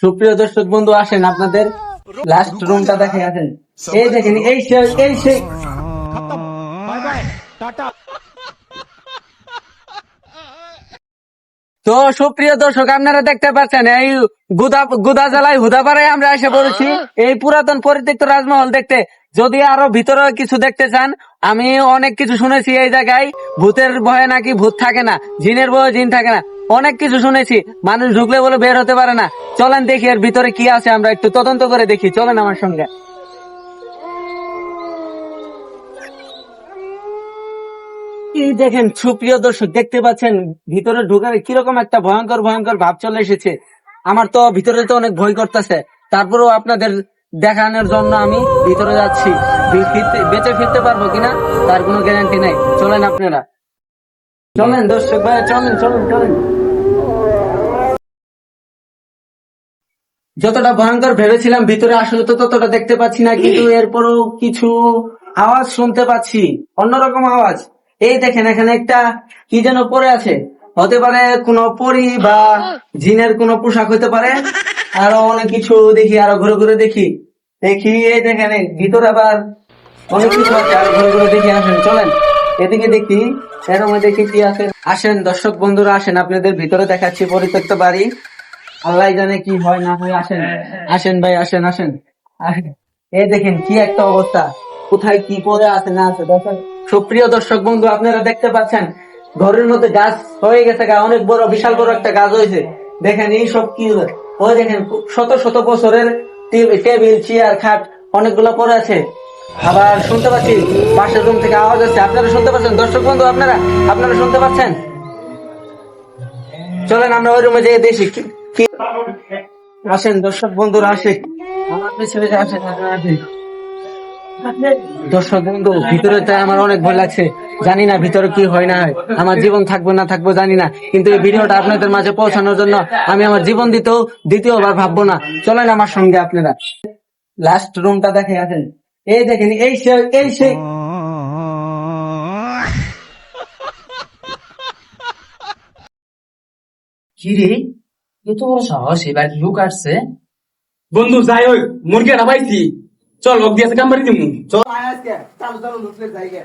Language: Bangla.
সুপ্রিয় দর্শক বন্ধু, আসেন আপনাদের লাস্ট রুমটা দেখে আসেন। এই দেখেন, এই সেই তো সুপ্রিয় দর্শক, আপনারা দেখতে পাচ্ছেন এই গুদা জেলায় হুদাপাড়ায় আমরা এসে পড়েছি এই পুরাতন পরিত্যক্ত রাজমহল দেখতে। যদি আরো ভিতরে কিছু দেখতে চান, আমি অনেক কিছু শুনেছি এই জায়গায় ভূতের ভয়ে নাকি ভূত থাকে না, জিনের ভয়ে জিন থাকে না, অনেক কিছু শুনেছি। মানুষ ঢুকলে বলে বের হতে পারে না। চলেন দেখি এর ভিতরে কি আছে, আমরা একটু তদন্ত করে দেখি। চলেন আমার সঙ্গে। এই দেখেন সুপ্রিয় দর্শক, দেখতে পাচ্ছেন ভিতরে ঢুকার কিরকম একটা ভয়ঙ্কর ভয়ঙ্কর ভাব চলে এসেছে। আমার তো ভিতরে তো অনেক ভয় করতেছে, তারপরেও আপনাদের দেখানোর জন্য আমি ভিতরে যাচ্ছি। বেঁচে ফিরতে পারবো কিনা তার কোনো গ্যারান্টি নেই। চলেন আপনারা, চলেন দর্শক ভাই, চলেন চলেন চলেন। যতটা ভয়ঙ্কর ভেবেছিলাম ভিতরে, আসলে তো ততটা দেখতে পাচ্ছি না, কিন্তু এরপরও কিছু আওয়াজ শুনতে পাচ্ছি, অন্যরকম আওয়াজ। এই দেখেন, এখানে একটা কি যেন পড়ে আছে, হতে পারে কোনো পরী বা জিনের কোনো পোশাক হতে পারে। আরো অনেক কিছু দেখি, আরো ঘুরে ঘুরে দেখি দেখি এই দেখেন এই ভিতরে আবার অনেক কিছু আছে, আরো ঘুরে ঘুরে দেখি। আসেন চলেন এদিকে দেখি, এর মধ্যে দেখি কি আছে। আসেন দর্শক বন্ধুরা, আসেন আপনাদের ভিতরে দেখাচ্ছি পরিত্যক্ত বাড়ি। আল্লাহ জানে কি হয় না হয়। আসেন আসেন ভাই, আসেন আসেন আসেন। এই দেখেন কি একটা অবস্থা, কোথায় কি পড়ে আছে না আছে দেখেন। সুপ্রিয় দর্শক বন্ধু, আপনারা দেখতে পাচ্ছেন ঘরের মধ্যে গাছ হয়ে গেছে, অনেক বড় বিশাল বড় একটা গাছ হয়েছে। দেখেন এই সব কি, ওই দেখেন শত শত বছরের টেবিল চেয়ার খাট অনেকগুলো পড়ে আছে। আবার শুনতে পাচ্ছি পাশের রুম থেকে আওয়াজ আসছে, আপনারা শুনতে পাচ্ছেন দর্শক বন্ধু? আপনারা আপনারা শুনতে পাচ্ছেন? চলেন আমরা ওই রুমে যেয়ে দেখি কি। আসেন দর্শক বন্ধুরা, আসে আমার পিছনে আসেন, আসেন। দর্শক বন্ধু, ভিতরে তাই আমার অনেক ভয় লাগছে। জানি না ভিতরে কি হয় না হয়, আমার জীবন থাকবো না থাকবো জানি না, কিন্তু এই ভিডিওটা আপনাদের মাঝে পৌঁছানোর জন্য আমি আমার জীবন দ্বিতীয়বার ভাববো না। চলেন আমার সঙ্গে আপনারা লাস্ট রুমটা দেখে আসেন। এই দেখেন, এই সেই কি রে, এত বড় সাহস, এবার লুক আসছে। বন্ধু যাই হোক, মুরগিটা পাইছি। চল লোক দিয়ে কামড়ি দিমু। চল চালু চালু ঢুকলে জায়গা।